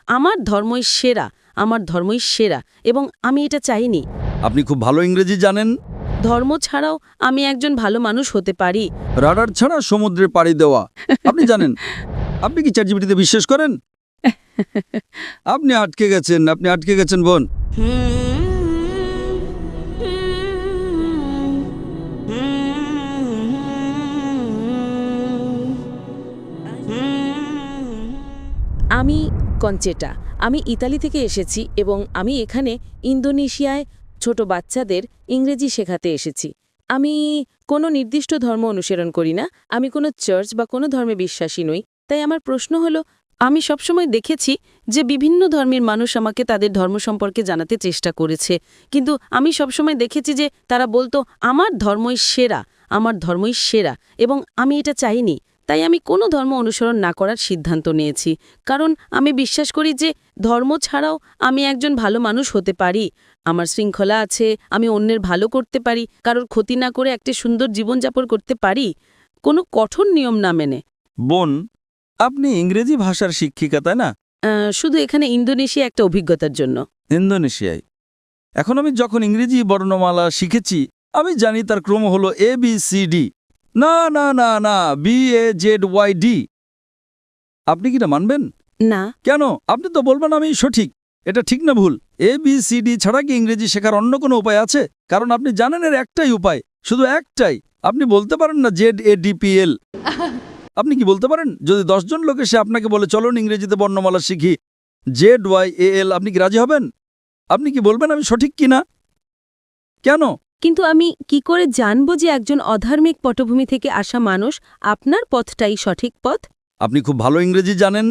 আমার ধর্মই সেরা, আমার ধর্মই সেরা, এবং আমি এটা চাইনি। আপনি খুব ভালো ইংরেজি জানেন। ধর্ম ছাড়াও আমি একজন ভালো মানুষ হতে পারি। রাডার ছাড়া সমুদ্রে পাড়ি দেওয়া আপনি জানেন। আপনি কি চ্যাটজিপিটিতে বিশ্বাস করেন? আপনি আটকে গেছেন বোন। আমি কনচেটা, আমি ইতালি থেকে এসেছি এবং আমি এখানে ইন্দোনেশিয়ায় ছোট বাচ্চাদের ইংরেজি শেখাতে এসেছি। আমি কোনো নির্দিষ্ট ধর্ম অনুসরণ করি না, আমি কোনো চার্চ বা কোনো ধর্মে বিশ্বাসী নই। তাই আমার প্রশ্ন হলো, আমি সবসময় দেখেছি যে বিভিন্ন ধর্মের মানুষ আমাকে তাদের ধর্ম সম্পর্কে জানাতে চেষ্টা করেছে, কিন্তু আমি সবসময় দেখেছি যে তারা বলতো আমার ধর্মই সেরা, আমার ধর্মই সেরা, এবং আমি এটা চাইনি। তাই আমি কোনো ধর্ম অনুসরণ না করার সিদ্ধান্ত নিয়েছি, কারণ আমি বিশ্বাস করি যে ধর্ম ছাড়াও আমি একজন ভালো মানুষ হতে পারি। আমার শৃঙ্খলা আছে, আমি অন্যের ভালো করতে পারি, কারোর ক্ষতি না করে একটা সুন্দর জীবনযাপন করতে পারি, কোনো কঠোর নিয়ম না মেনে। বোন, আপনি ইংরেজি ভাষার শিক্ষিকা, তাই না? শুধু এখানে ইন্দোনেশিয়া একটা অভিজ্ঞতার জন্য। ইন্দোনেশিয়ায় এখন আমি যখন ইংরেজি বর্ণমালা শিখেছি, আমি জানি তার ক্রম হলো ABCD। না না না না, BAZYD। আপনি কি না মানবেন? না। কেন? আপনি তো বলবেন আমি সঠিক। এটা ঠিক না ভুল? ABCD ছাড়া কি ইংরেজি শেখার অন্য কোনো উপায় আছে? কারণ আপনি জানেন এর একটাই উপায়, শুধু একটাই। আপনি বলতে পারেন না ZADPL। আপনি কি বলতে পারেন? যদি 10 জন লোক এসে আপনাকে বলে চলুন ইংরেজিতে বর্ণমালা শিখি ZYAL, আপনি কি রাজি হবেন? আপনি কি বলবেন আমি সঠিক কিনা? কেন? কিন্তু আমি কি করে জানব যে একজন অধার্মিক পটভূমি থেকে আসা মানুষ আপনার পথটাই সঠিক পথ? আপনি খুব ভালো ইংরেজি জানেন,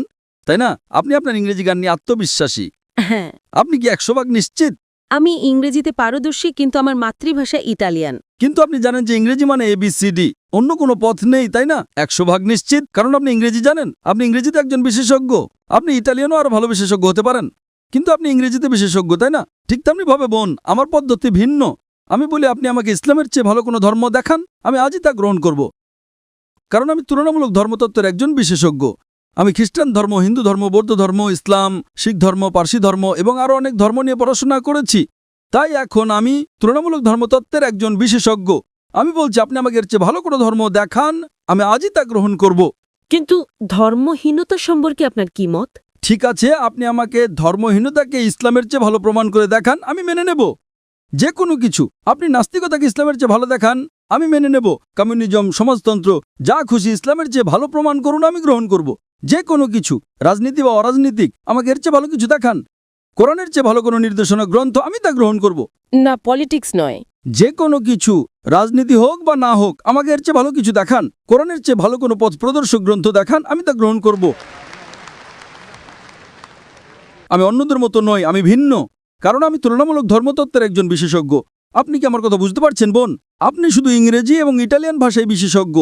তাই না? আপনি আপনার ইংরেজি গান নিয়ে আত্মবিশ্বাসী। হ্যাঁ। আপনি কি 100% নিশ্চিত? আমি ইংরেজিতে পারদর্শী, কিন্তু আমার মাতৃভাষা ইতালিয়ান। কিন্তু আপনি জানেন যে ইংরেজি মানে ABCD, অন্য কোনো পথ নেই, তাই না? 100% নিশ্চিত, কারণ আপনি ইংরেজি জানেন। আপনি ইংরেজিতে একজন বিশেষজ্ঞ। আপনি ইটালিয়ানও আরো ভালো বিশেষজ্ঞ হতে পারেন, কিন্তু আপনি ইংরেজিতে বিশেষজ্ঞ, তাই না? ঠিক তেমনি ভাবে বোন, আমার পদ্ধতি ভিন্ন। আমি বলি আপনি আমাকে ইসলামের চেয়ে ভালো কোনো ধর্ম দেখান, আমি আজই তা গ্রহণ করব, কারণ আমি তুলনামূলক ধর্মতত্ত্বের একজন বিশেষজ্ঞ। আমি খ্রিস্টান ধর্ম, হিন্দু ধর্ম, বৌদ্ধ ধর্ম, ইসলাম, শিখ ধর্ম, পার্সি ধর্ম এবং আরও অনেক ধর্ম নিয়ে পড়াশোনা করেছি। তাই এখন আমি তুলনামূলক ধর্মতত্ত্বের একজন বিশেষজ্ঞ। আমি বলছি আপনি আমাকে এর চেয়ে ভালো কোনো ধর্ম দেখান, আমি আজই তা গ্রহণ করব। কিন্তু ধর্মহীনতা সম্পর্কে আপনার কি মত? ঠিক আছে, আপনি আমাকে ধর্মহীনতাকে ইসলামের চেয়ে ভালো প্রমাণ করে দেখান, আমি মেনে নেব। যে কোনো কিছু। আপনি নাস্তিকতাকে ইসলামের চেয়ে ভালো দেখান, আমি মেনে নেব। কমিউনিজম, সমাজতন্ত্র, যা খুশি ইসলামের চেয়ে ভালো প্রমাণ করুন, আমি গ্রহণ করব। যে কোনো কিছু, রাজনীতি বা অরাজনীতিক, আমাকে এর চেয়ে ভালো কিছু দেখান। কোরআনের চেয়ে ভালো কোনো নির্দেশনা গ্রন্থ, আমি তা গ্রহণ করব। না, পলিটিক্স নয়। যে কোনো কিছু, রাজনীতি হোক বা না হোক, আমাকে এর চেয়ে ভালো কিছু দেখান। কোরআনের চেয়ে ভালো কোনো পথ প্রদর্শক গ্রন্থ দেখান, আমি তা গ্রহণ করব। আমি অন্যদের মতো নই, আমি ভিন্ন, কারণ আমি তুলনামূলক ধর্মতত্ত্বের একজন বিশেষজ্ঞ। আপনি কি আমার কথা বুঝতে পারছেন বোন? আপনি শুধু ইংরেজি এবং ইটালিয়ান ভাষায় বিশেষজ্ঞ,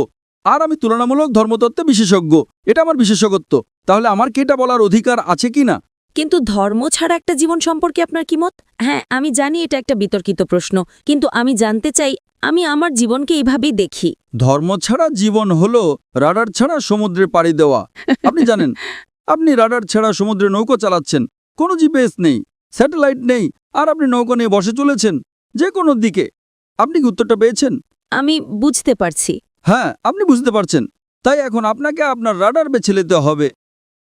আর আমি তুলনামূলক ধর্মতত্ত্বে বিশেষজ্ঞ। এটা আমার বিশেষজ্ঞত্ব। তাহলে আমার কি এটা বলার অধিকার আছে কি না? কিন্তু ধর্ম ছাড়া একটা জীবন সম্পর্কে আপনার কি মত? হ্যাঁ, আমি জানি এটা একটা বিতর্কিত প্রশ্ন, কিন্তু আমি জানতে চাই। আমি আমার জীবনকে এইভাবেই দেখি। ধর্ম ছাড়া জীবন হলো রাডার ছাড়া সমুদ্রে পাড়ি দেওয়া। আপনি জানেন, আপনি রাডার ছাড়া সমুদ্রে নৌকো চালাচ্ছেন, কোনো জিপিএস নেই, স্যাটেলাইট নেই, আর আপনি নৌকো নিয়ে বসে চলেছেন যে কোনো দিকে। আপনি কি উত্তরটা পেয়েছেন? আমি বুঝতে পারছি। হ্যাঁ, আপনি বুঝতে পারছেন। তাই এখন আপনাকে আপনার রাডার বেছে নিতে হবে।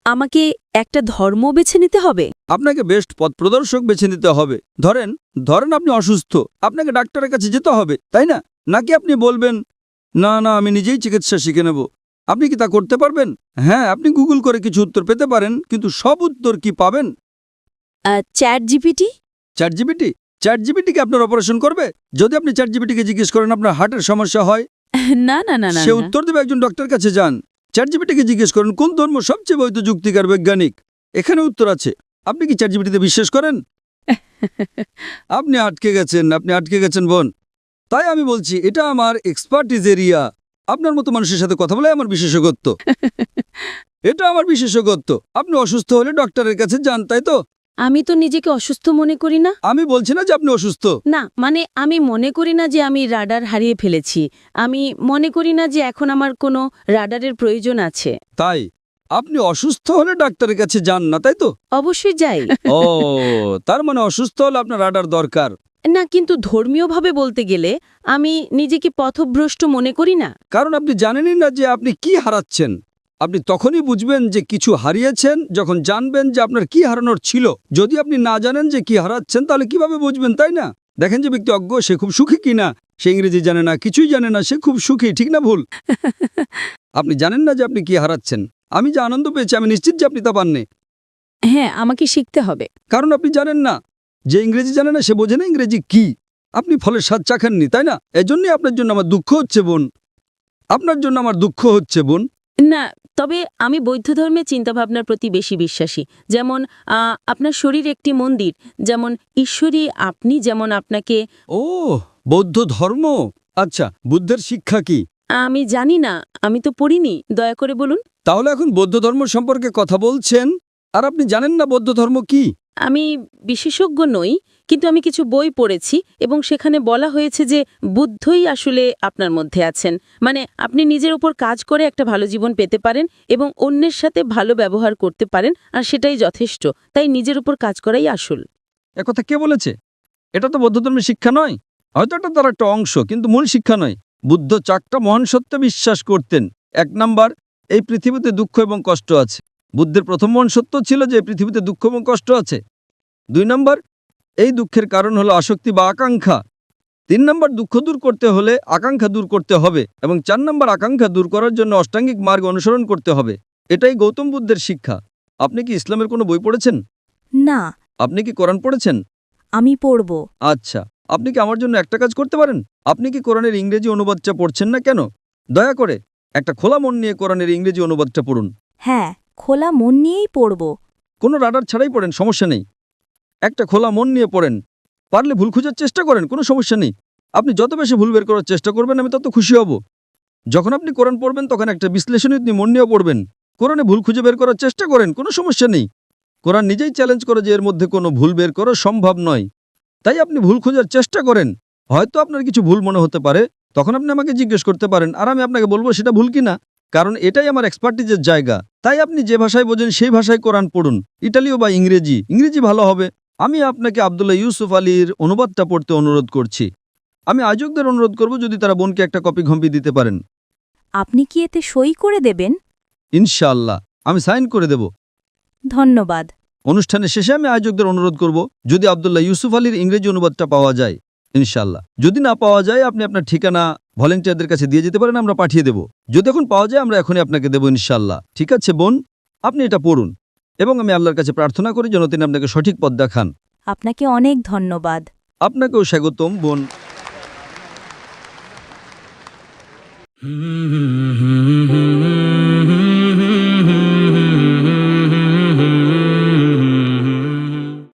আমাকে একটা ধর্ম বেছে নিতে হবে? আপনাকে বেস্ট পথ প্রদর্শক বেছে নিতে হবে। ধরেন আপনি অসুস্থ, আপনাকে ডাক্তারের কাছে যেতে হবে, তাই না? নাকি আপনি বলবেন না না, আমি নিজেই চিকিৎসা শিখে নেব? আপনি কি তা করতে পারবেন? হ্যাঁ, আপনি গুগল করে কিছু উত্তর পেতে পারেন, কিন্তু সব উত্তর কি পাবেন? চ্যাটজিপিটি? চ্যাটজিপিটি কি আপনার অপারেশন করবে? যদি আপনি চ্যাটজিপিটিকে জিজ্ঞেস করেন আপনার হার্টের সমস্যা হয়, না না না না, সে উত্তর দেবে একজন ডক্টরের কাছে যান। চ্যাটজিপিটিকে জিজ্ঞেস করেন কোন ধর্ম সবচেয়ে বৈধ, যুক্তিকার, বৈজ্ঞানিক। এখানে উত্তর আছে। আপনি কি চ্যাটজিপিটিতে বিশ্বাস করেন? আপনি আটকে গেছেন বোন। তাই আমি বলছি এটা আমার এক্সপার্টিজ এরিয়া। আপনার মতো মানুষের সাথে কথা বলে আমার বিশেষজ্ঞত্ব। এটা আমার বিশেষজ্ঞত্ব। আপনি অসুস্থ হলে ডক্টরের কাছে যান, তাই তো? আমি তো নিজেকে অসুস্থ মনে করি না। আমি বলছি না যে আপনি অসুস্থ। না, মানে আমি মনে করি না যে আমি রাডার হারিয়ে ফেলেছি। আমি মনে করি না যে এখন আমার কোনো রাডারের প্রয়োজন আছে। তাই আপনি অসুস্থ হলে ডাক্তারের কাছে যান না, তাই তো? অবশ্যই যাই। ও, তার মানে অসুস্থ হলে আপনার রাডার দরকার। না, কিন্তু ধর্মীয়ভাবে বলতে গেলে আমি নিজেকে পথভ্রষ্ট মনে করি না। কারণ আপনি জানেনই না যে আপনি কি হারাচ্ছেন। আপনি তখনই বুঝবেন যে কিছু হারিয়েছেন যখন জানবেন যে আপনার কি হারানোর ছিল। যদি আপনি না জানেন যে কি হারাচ্ছেন তাহলে কিভাবে বুঝবেন, তাই না? দেখেন যে ব্যক্তি অজ্ঞ, সে খুব সুখী কিনা। সে ইংরেজি জানে না, কিছুই জানে না, সে খুব সুখী, ঠিক না ভুল? আপনি জানেন না যে আপনি কি হারাচ্ছেন। আমি যে আনন্দ পেয়েছি আমি নিশ্চিত যে আপনি তা পাননি। হ্যাঁ, আমাকে শিখতে হবে। কারণ আপনি জানেন না। যে ইংরেজি জানে না সে বোঝে না ইংরেজি কি। আপনি ফলের স্বাদ চাখাননি, তাই না? এজন্যই আপনার জন্য আমার দুঃখ হচ্ছে বোন। আপনার জন্য আমার দুঃখ হচ্ছে বোন। না, তবে আমি বৌদ্ধ ধর্মের চিন্তাভাবনার প্রতি বেশি বিশ্বাসী। যেমন আপনার শরীর একটি মন্দির, যেমন ঈশ্বরী আপনি, যেমন আপনাকে। ও, বৌদ্ধ ধর্ম। আচ্ছা, বুদ্ধের শিক্ষা কি? আমি জানি না, আমি তো পড়িনি, দয়া করে বলুন। তাহলে এখন বৌদ্ধ ধর্ম সম্পর্কে কথা বলছেন আর আপনি জানেন না বৌদ্ধ ধর্ম কি? আমি বিশেষজ্ঞ নই, কিন্তু আমি কিছু বই পড়েছি এবং সেখানে বলা হয়েছে যে বুদ্ধই আসলে আপনার মধ্যে আছেন। মানে আপনি নিজের উপর কাজ করে একটা ভালো জীবন পেতে পারেন এবং অন্যের সাথে ভালো ব্যবহার করতে পারেন, আর সেটাই যথেষ্ট। তাই নিজের উপর কাজ করাই আসল। একথা কে বলেছে? এটা তো বৌদ্ধ ধর্মের শিক্ষা নয়। হয়তো এটা তার একটা অংশ, কিন্তু মূল শিক্ষা নয়। বুদ্ধ 4টা মহান সত্যে বিশ্বাস করতেন। 1 নাম্বার, এই পৃথিবীতে দুঃখ এবং কষ্ট আছে। বুদ্ধের প্রথম মহান সত্য ছিল যে এই পৃথিবীতে দুঃখ এবং কষ্ট আছে। 2 নাম্বার, এই দুঃখের কারণ হলো আসক্তি বা আকাঙ্ক্ষা। 3 নাম্বার, দুঃখ দূর করতে হলে আকাঙ্ক্ষা দূর করতে হবে। এবং 4 নাম্বার, আকাঙ্ক্ষা দূর করার জন্য অষ্টাঙ্গিক মার্গ অনুসরণ করতে হবে। এটাই গৌতম বুদ্ধের শিক্ষা। আপনি কি ইসলামের কোনো বই পড়েছেন? না, আপনি কি কোরআন পড়েছেন? আমি পড়ব। আচ্ছা, আপনি কি আমার জন্য একটা কাজ করতে পারেন? আপনি কি কোরআনের ইংরেজি অনুবাদটা পড়ছেন না কেন? দয়া করে একটা খোলা মন নিয়ে কোরআনের ইংরেজি অনুবাদটা পড়ুন। হ্যাঁ, খোলা মন নিয়েই পড়ব। কোনো রাডার ছাড়াই পড়েন, সমস্যা নেই। একটা খোলা মন নিয়ে পড়েন। পারলে ভুল খোঁজার চেষ্টা করেন, কোনো সমস্যা নেই। আপনি যত বেশি ভুল বের করার চেষ্টা করবেন আমি তত খুশি হব। যখন আপনি কোরআন পড়বেন তখন একটা বিশ্লেষণী মন নিয়েও পড়বেন। কোরআনে ভুল খুঁজে বের করার চেষ্টা করেন, কোনো সমস্যা নেই। কোরআন নিজেই চ্যালেঞ্জ করে যে এর মধ্যে কোনো ভুল বের করা সম্ভব নয়। তাই আপনি ভুল খোঁজার চেষ্টা করেন। হয়তো আপনার কিছু ভুল মনে হতে পারে, তখন আপনি আমাকে জিজ্ঞেস করতে পারেন আর আমি আপনাকে বলবো সেটা ভুল কিনা। কারণ এটাই আমার এক্সপার্টিজের জায়গা। তাই আপনি যে ভাষায় বোঝেন সেই ভাষায় কোরআন পড়ুন, ইটালীয় বা ইংরেজি। ইংরেজি ভালো হবে। আমি আপনাকে আব্দুল্লাহ ইউসুফ আলীর অনুবাদটা পড়তে অনুরোধ করছি। আমি আয়োজকদের অনুরোধ করব যদি তারা বোনকে একটা কপি ঘম্পি দিতে পারেন। আপনি কি এতে সই করে দেবেন? ইনশাআল্লাহ আমি সাইন করে দেব। ধন্যবাদ। অনুষ্ঠানের শেষে আমি আয়োজকদের অনুরোধ করব যদি আব্দুল্লাহ ইউসুফ আলীর ইংরেজি অনুবাদটা পাওয়া যায়। ইনশাআল্লাহ যদি না পাওয়া যায় আপনি আপনার ঠিকানা ভলেন্টিয়ারদের কাছে দিয়ে যেতে পারেন, আমরা পাঠিয়ে দেব। যদি এখন পাওয়া যায় আমরা এখনই আপনাকে দেব ইনশাআল্লাহ। ঠিক আছে বোন, আপনি এটা পড়ুন এবং আমি আল্লাহর কাছে প্রার্থনা করি যেন তিনি আপনাকে সঠিক পথ দেখান। আপনাকে অনেক ধন্যবাদ। আপনাকেও স্বাগতম বোন।